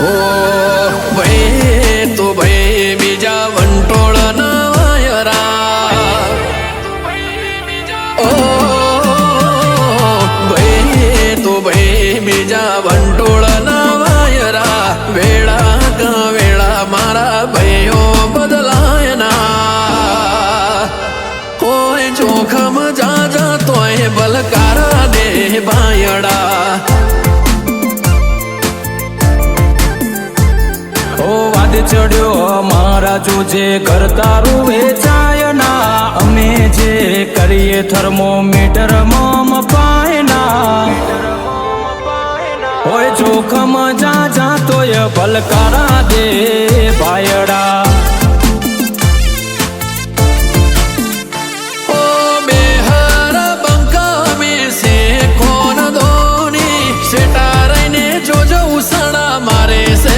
ઓ ભાઈ તો ભાઈ બીજા વંટોળના વાયરા ઓ ભાઈ તો ભાઈ બીજા વંટોળના વાયરા વેળા કા વેળા મારા ભાઈઓ બદલાયના કોઈ જોખમ જાજા તોય બલકારા દે બાયડા ચડ્યો મારા જોજે કરતારું વેચાય ના અમે જે કરીએ થર્મોમીટર મપાયના હોય જોખમ જા જાતોય ભલકારા દે ભાયડા બેહર બંકા મેં સે કોન ધોની સેટારને જોજો ઉસણા મારે સે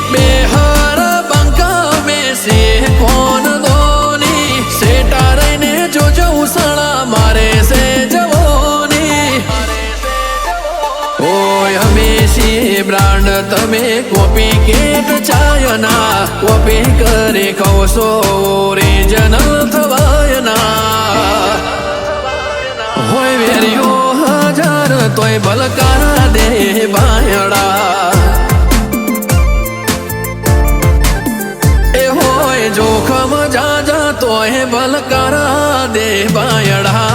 बेहर बंका में से कौन धोनी सेटारने जो जो उसना मारे से जवोनी ओय हमेशी ब्रांड तमे कॉपी केट चायना कॉपी करे कौसो ओरिजिनल थवायना होय वेरियो हजार तोय बलकारा दे बायड़ा जोखम जाजा तो है बलकारा दे बायड़ा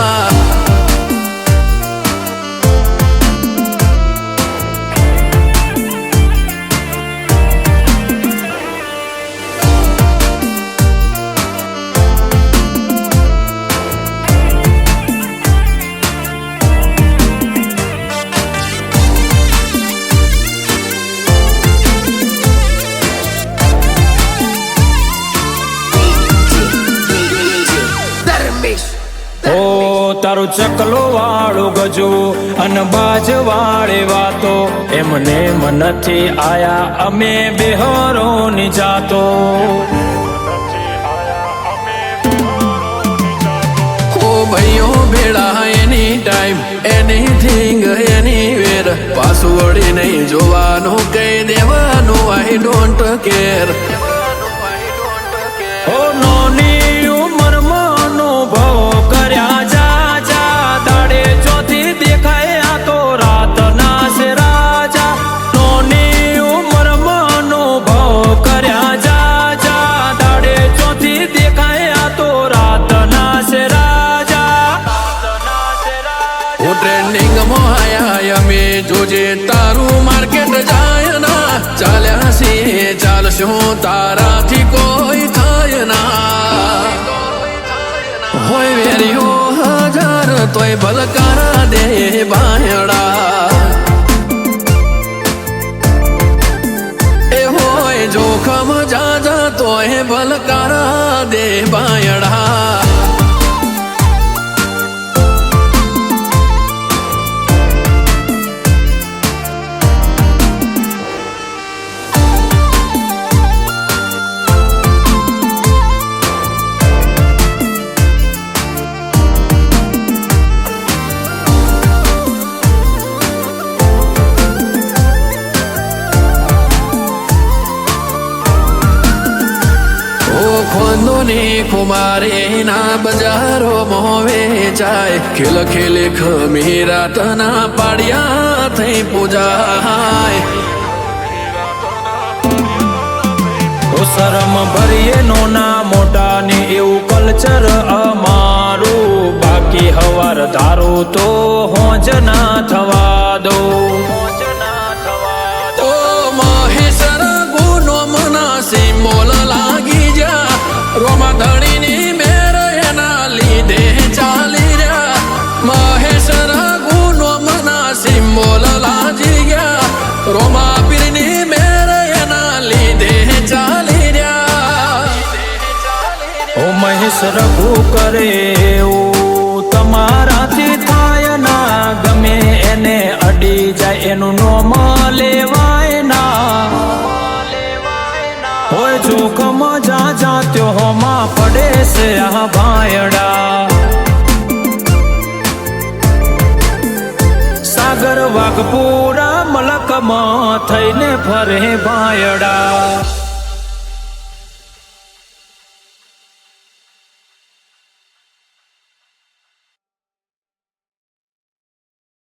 તારું ચકલો વાળું ગજુ અને બાજ વાળે વાતો એમને નથી આયા અમે બેહરો ની જાતો ઓ ભાઈઓ ભેળા એની ટાઈમ એનીથિંગ એનીવેર પાસવર્ડ નહીં જોવાનો કહી દેવાનું આઈ ડોન્ટ કેર ઓ નોની ઉંમરમાં નો ભાવ કર્યા ट्रेंडिंग मोहाया में जोजे तारू मार्केट जाय ना चाल्या सी चालशो तारा थी कोई थाय ना होय वेरियो हजार तोय बलकारा दे बायड़ा ए होय जोखम जाजा तोय बलकारा दे बायड़ा कुमारे ना बजारो मोवे जाए खिल खिल खमीरा तना पाड़िया थई पूजाय शरम भरिए नोना मोटा ने એવું કલ્ચર અમારું બાકી હવાર ધારો તો હોજ ના થવા દો ઓ મહેશર ગુનો મના સિમ્બોલ લાગી જા રોમા ધણીની મેર એના લીધે ચાલી રહ્યા મહેશર ગુનો મના સિમ્બોલ લાગી ગયા રોમા પીરની મેર એના લીધે ચાલી રહ્યા ઓ મહેશ રઘુ કરે તમારાથી થાય ના ગમે એને અડી જાય એનું નોમ લેવાય ના હોય જોખમ જા જાત્યો હોમાં પડે છે આ ભાયડા સાગર વાઘપુરા મલક પાકમાં થઈને ફરે ભાયડા.